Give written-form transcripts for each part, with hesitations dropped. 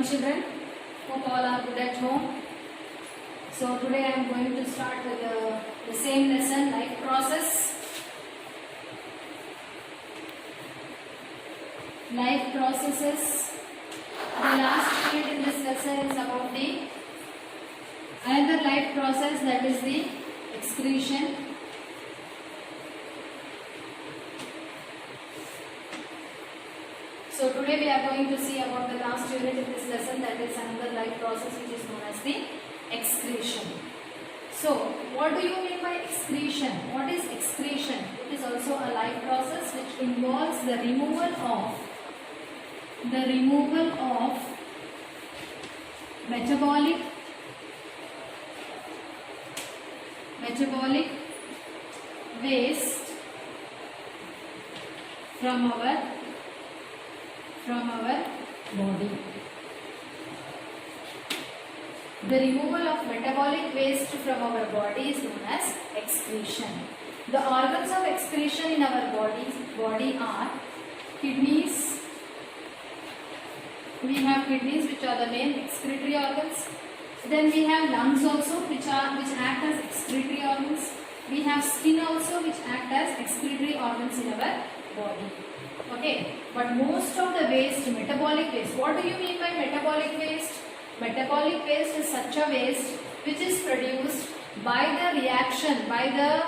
morning children. Hope all are good at home. So today I am going to start with the same lesson, life process. Life processes. The last unit in this lesson is about the another life process, that is the excretion. So today we are going to see about the last unit in this lesson, that is another life process which is known as the excretion. So what do you mean by excretion? What is excretion? It is also a life process which involves the removal of metabolic waste from our body. The removal of metabolic waste from our body is known as excretion. The organs of excretion in our body are kidneys. We have kidneys, which are the main excretory organs. Then we have lungs also, which act as excretory organs. We have skin also, which act as excretory organs in our body. Okay, but most of the waste, metabolic waste. What do you mean by metabolic waste? Metabolic waste is such a waste which is produced by the reaction, by the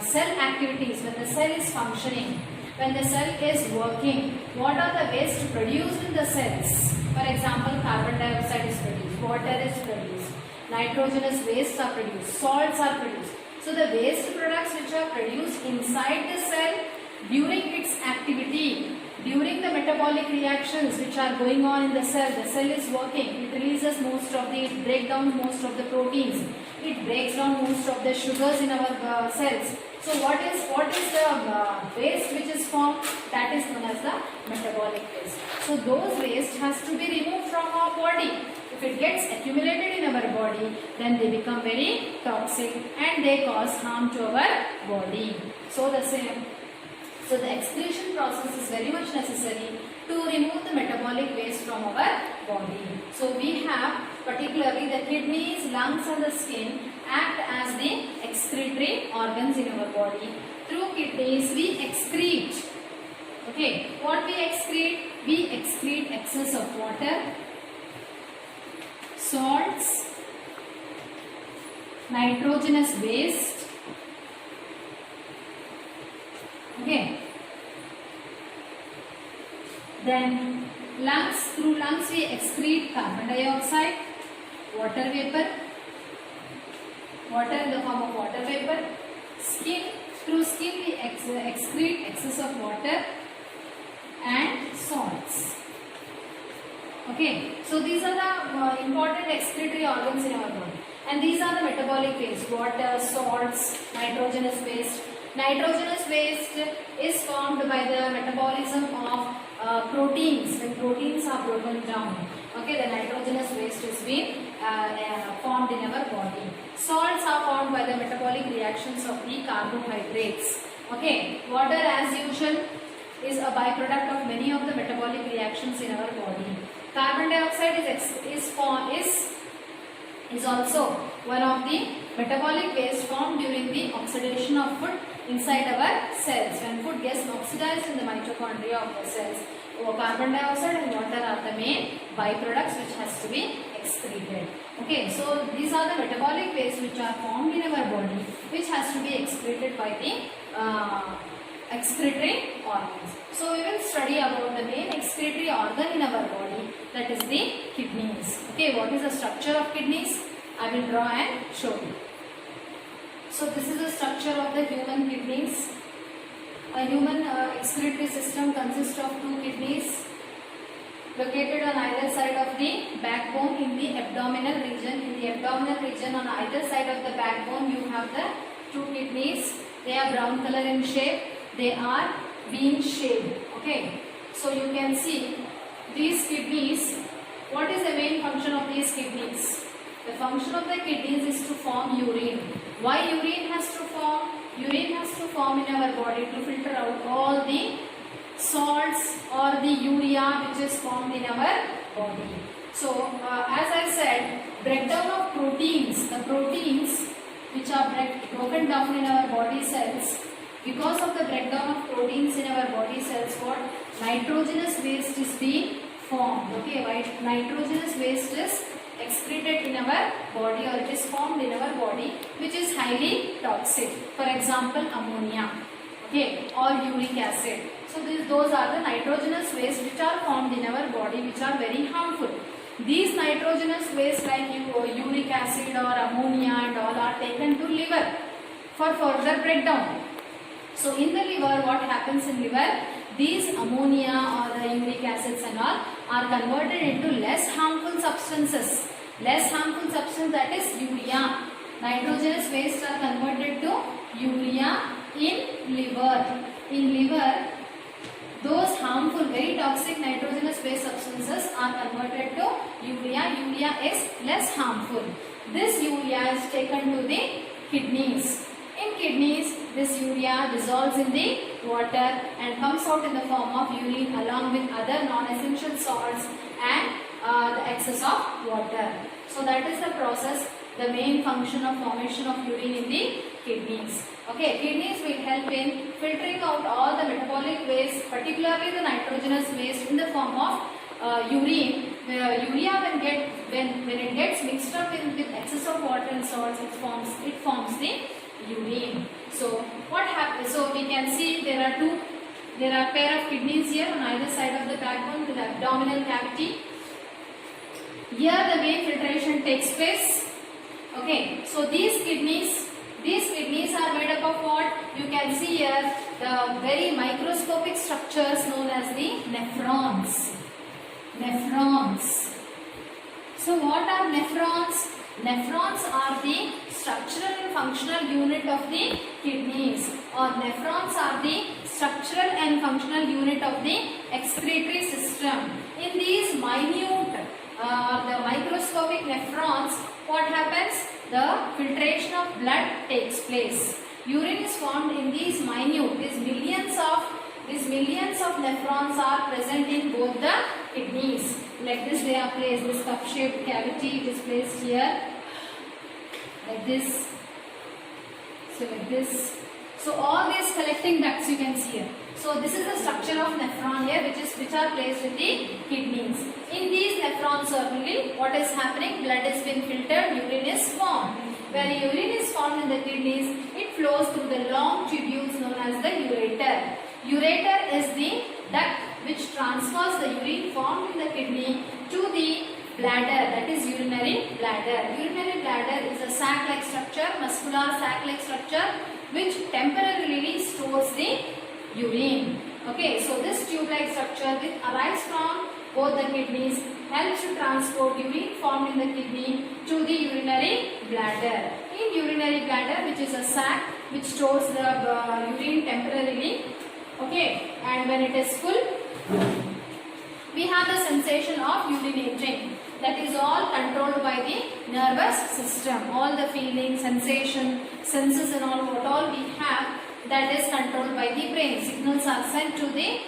cell activities, when the cell is functioning, when the cell is working. What are the waste produced in the cells? For example, carbon dioxide is produced, water is produced, nitrogenous wastes are produced, salts are produced. So the waste products which are produced inside the cell during its activity, during the metabolic reactions which are going on in the cell is working, it releases it breaks down most of the proteins, it breaks down most of the sugars in our cells. So what is the waste which is formed? That is known as the metabolic waste. So those waste has to be removed from our body. If it gets accumulated in our body, then they become very toxic and they cause harm to our body. So the excretion process is very much necessary to remove the metabolic waste from our body. So we have particularly the kidneys, lungs and the skin act as the excretory organs in our body. Through kidneys we excrete. Okay, what we excrete? We excrete excess of water, salts, nitrogenous waste. Okay. Then through lungs we excrete carbon dioxide, water vapor, water in the form of water vapor. Through skin we excrete excess of water and salts. Okay, so these are the important excretory organs in our body, and these are the metabolic waste: water, salts, nitrogenous waste. Nitrogenous waste is formed by the metabolism of proteins. When proteins are broken down, okay, the nitrogenous waste is being formed in our body. Salts are formed by the metabolic reactions of the carbohydrates. Okay, water as usual is a byproduct of many of the metabolic reactions in our body. Carbon dioxide is also one of the metabolic waste formed during the oxidation of food inside our cells. When food gets oxidized in the mitochondria of the cells, carbon dioxide and water are the main byproducts which has to be excreted. Okay, so these are the metabolic waste which are formed in our body, which has to be excreted by the excretory organs. So we will study about the main excretory organ in our body, that is the kidneys. Okay, what is the structure of kidneys? I will draw and show you. So this is the structure of the human kidneys. A human excretory system consists of two kidneys located on either side of the backbone in the abdominal region. In the abdominal region, on either side of the backbone, you have the two kidneys. They are brown color in shape. They are bean shaped. Okay. So you can see these kidneys. What is the main function of these kidneys? The function of the kidneys is to form urine. Why urine has to form? Urine has to form in our body to filter out all the salts, or the urea which is formed in our body. So as I said, breakdown of proteins, the proteins which are broken down in our body cells, because of the breakdown of proteins in our body cells, what nitrogenous waste is being formed. Okay, right? Nitrogenous waste is excreted in our body, or it is formed in our body, which is highly toxic. For example, ammonia, okay, or uric acid. So those are the nitrogenous waste which are formed in our body, which are very harmful. These nitrogenous waste like uric acid or ammonia and all are taken to liver for further breakdown. So in the liver, what happens in liver? These ammonia or the uric acids and all are converted into less harmful substances. Less harmful substance, that is urea. Nitrogenous waste are converted to urea in liver. In liver, those harmful, very toxic nitrogenous waste substances are converted to urea. Urea is less harmful. This urea is taken to the kidneys. In kidneys, this urea dissolves in the water and comes out in the form of urine along with other non-essential salts and the excess of water. So that is the process, the main function of formation of urine in the kidneys. Okay, kidneys will help in filtering out all the metabolic waste, particularly the nitrogenous waste in the form of urine. Urea when it gets mixed up with excess of water and salts, it forms the urine. So what happens? So we can see there are a pair of kidneys here on either side of the backbone, the abdominal cavity. Here the main filtration takes place. Okay, so these kidneys are made up of what? You can see here the very microscopic structures known as the nephrons. Nephrons. So what are nephrons? Nephrons are the structural and functional unit of the kidneys, or nephrons are the structural and functional unit of the excretory system. In these minute the microscopic nephrons, what happens? The filtration of blood takes place. Urine is formed in these minute, these millions of nephrons are present in both the kidneys. Like this they are placed, this cup-shaped cavity is placed here, like this. So like this. So all these collecting ducts you can see here. So this is the structure of nephron here, which are placed in the kidneys. In these nephrons only, what is happening? Blood is being filtered, urine is formed. Where urine is formed in the kidneys, it flows through the long tubules known as the ureter. Ureter is the duct which transfers the urine formed in the kidney to the bladder, that is urinary bladder. Urinary bladder is a sac-like structure, muscular sac-like structure, which temporarily stores the urine. Okay, so this tube-like structure which arises from both the kidneys helps to transport urine formed in the kidney to the urinary bladder. In urinary bladder, which is a sac which stores the urine temporarily, okay, and when it is full, we have the sensation of urinating. That is all controlled by the nervous system. All the feeling, sensation, senses and all we have, that is controlled by the brain. Signals are sent to the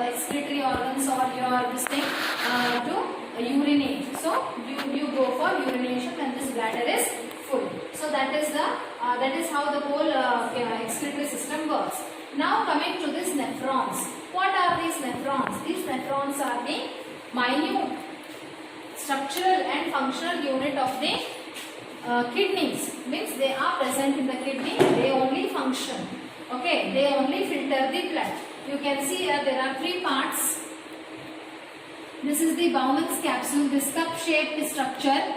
excretory organs or your this thing to urinate. So you go for urination when this bladder is full. So that is how the whole excretory system works. Now coming to these nephrons. What are these nephrons? These nephrons are the minute structural and functional unit of the kidneys. Means they are present in the kidney, they only function. Okay, they only filter the blood. You can see here there are three parts. This is the Bowman's capsule, this cup-shaped structure.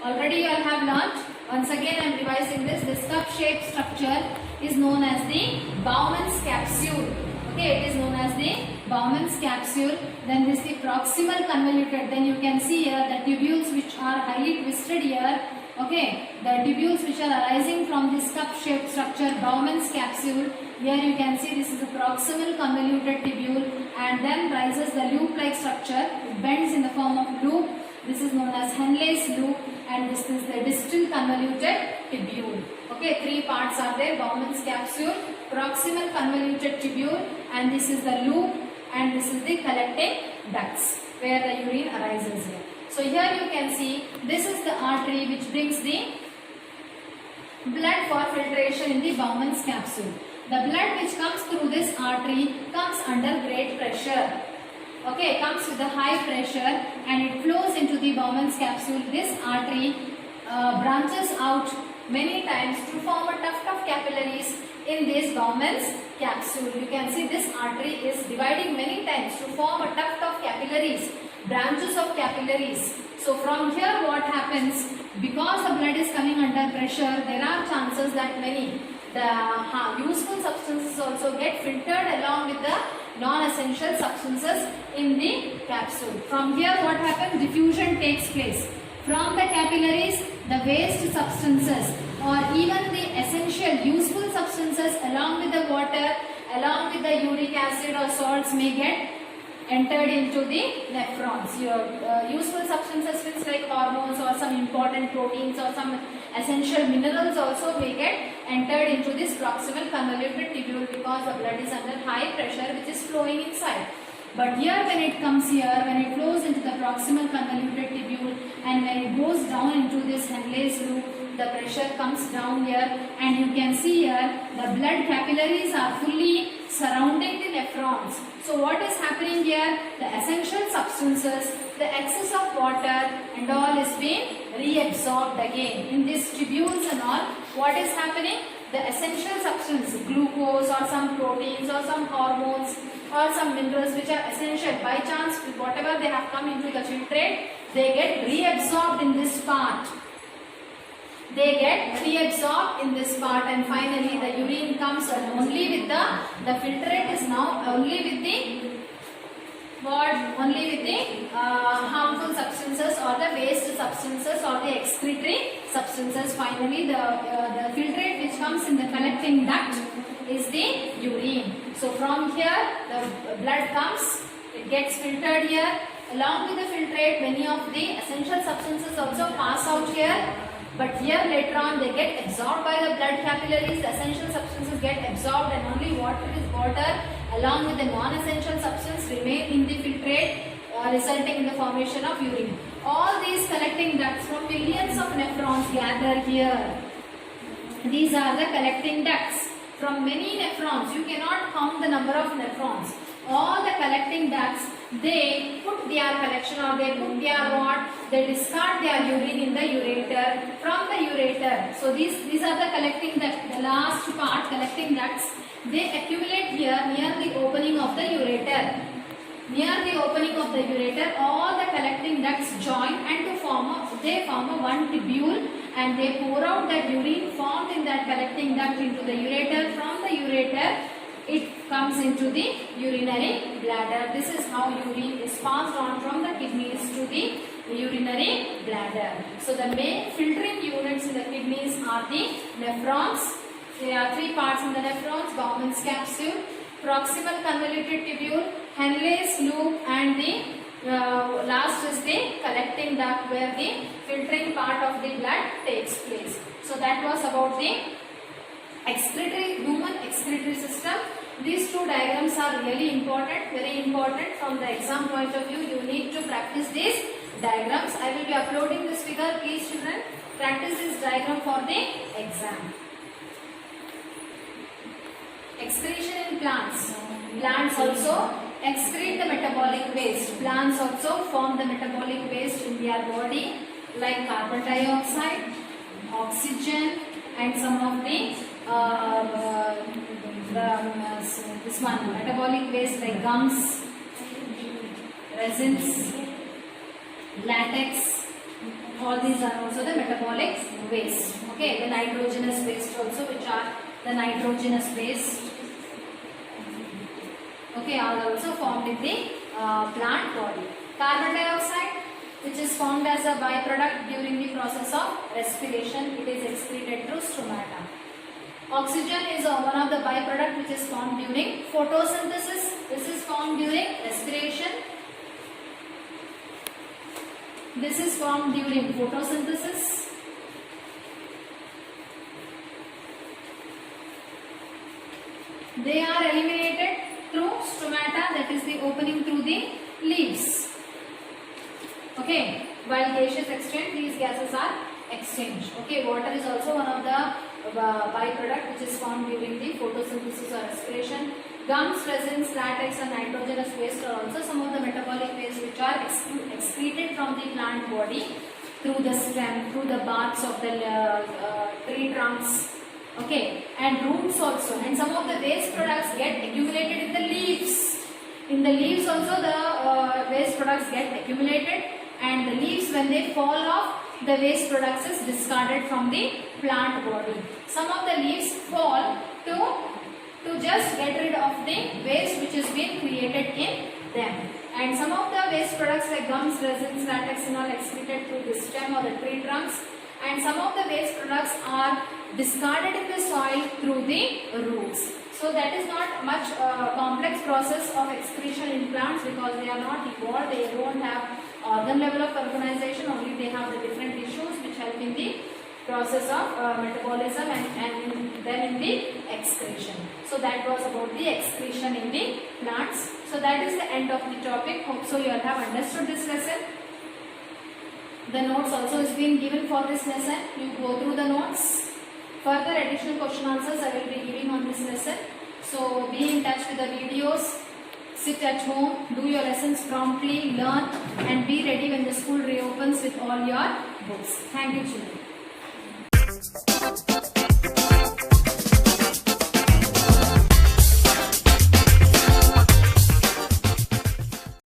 Already you all have learnt. Once again I am revising this. This cup-shaped structure is known as the Bowman's capsule. Okay, it is known as the Bowman's capsule. Then this is the proximal convoluted. Then you can see here the tubules which are highly twisted here. Okay, the tubules which are arising from this cup-shaped structure, Bowman's capsule. Here you can see this is a proximal convoluted tubule, and then rises the loop-like structure. It bends in the form of loop. This is known as Henle's loop, and this is the distal convoluted tubule. Okay, three parts are there: Bowman's capsule, proximal convoluted tubule, and this is the loop, and this is the collecting ducts where the urine arises here. So here you can see this is the artery which brings the blood for filtration in the Bowman's capsule. The blood which comes through this artery comes under great pressure. Okay, comes with a high pressure and it flows into the Bowman's capsule. This artery branches out many times to form a tuft of capillaries in this Bowman's capsule. You can see this artery is dividing many times to form a tuft of capillaries, branches of capillaries. So from here what happens, because the blood is coming under pressure, there are chances that the useful substances also get filtered along with the non-essential substances in the capsule. From here what happens, diffusion takes place. From the capillaries, the waste substances or even the essential useful substances along with the water, along with the uric acid or salts may get entered into the nephrons. Your useful substances means like hormones or some important proteins or some essential minerals also may get entered into this proximal convoluted tubule because the blood is under high pressure which is flowing inside. But here when it comes here, when it flows into the proximal convoluted tubule and when it goes down into this Henle's loop, the pressure comes down here and you can see here the blood capillaries are fully surrounding the nephrons. So what is happening here? The essential substances, the excess of water and all is being reabsorbed again. In these tubules and all, what is happening? The essential substance, glucose or some proteins or some hormones or some minerals which are essential, by chance whatever they have come into the filtrate, they get reabsorbed in this part. They get reabsorbed in this part and finally the urine comes only with the filtrate is now only with the harmful substances or the waste substances or the excretory substances. Finally the filtrate which comes in the collecting duct is the urine. So from here the blood comes, it gets filtered here. Along with the filtrate, many of the essential substances also pass out here. But here later on they get absorbed by the blood capillaries, the essential substances get absorbed and only water along with the non-essential substance remain in the filtrate resulting in the formation of urine. All these collecting ducts from millions of nephrons gather here. These are the collecting ducts. From many nephrons, you cannot count the number of nephrons. All the collecting ducts, they put their collection or they put their what? They discard their urine in the ureter. From the ureter, so these are the collecting ducts, the last part collecting ducts, they accumulate here near the opening of the ureter. Near the opening of the ureter, all the collecting ducts join and they form a one tubule and they pour out that urine formed in that collecting duct into the ureter. From the ureter, it comes into the urinary bladder. This is how urine is passed on from the kidneys to the urinary bladder. So the main filtering units in the kidneys are the nephrons. There are three parts in the nephrons: Bowman's capsule, proximal convoluted tubule, Henle's loop, and the last is the collecting duct where the filtering part of the blood takes place. So that was about the human excretory system. These two diagrams are really important, very important from the exam point of view. You need to practice these diagrams. I will be uploading this figure. Please children, practice this diagram for the exam. Excretion in plants. Plants also excrete the metabolic waste. Plants also form the metabolic waste in their body like carbon dioxide, oxygen, and some of the metabolic waste like gums, resins, latex. All these are also the metabolic waste. Okay, the nitrogenous waste also, which are the nitrogenous waste. Okay, are also formed in the plant body. Carbon dioxide, which is formed as a byproduct during the process of respiration, it is excreted through stomata. Oxygen is one of the byproduct which is formed during photosynthesis. This is formed during respiration. This is formed during photosynthesis. They are eliminated through stomata, that is the gaseous exchange, these gases are exchanged. Okay, water is also one of the byproduct which is formed during the photosynthesis or respiration. Gums, resins, latex and nitrogenous waste are also some of the metabolic waste which are excreted from the plant body through the stem, through the barks of the tree trunks, okay, and roots also. And some of the waste products get accumulated in the leaves. In the leaves also the waste products get accumulated, and the leaves, when they fall off, the waste products is discarded from the plant body. Some of the leaves fall to just get rid of the waste which has been created in them. And some of the waste products like gums, resins, latex and all excreted through the stem or the tree trunks, and some of the waste products are discarded in the soil through the roots. So that is not much complex process of excretion in plants, because they are not evolved, they don't have organ level of organization, only they have the different tissues which help in the process of metabolism and then in the excretion. So that was about the excretion in the plants. So that is the end of the topic. Hope so you all have understood this lesson. The notes also is being given for this lesson. You go through the notes. Further additional question answers I will be giving on this lesson. So be in touch with the videos. Sit at home, do your lessons promptly, learn and be ready when the school reopens with all your books. Thank you children.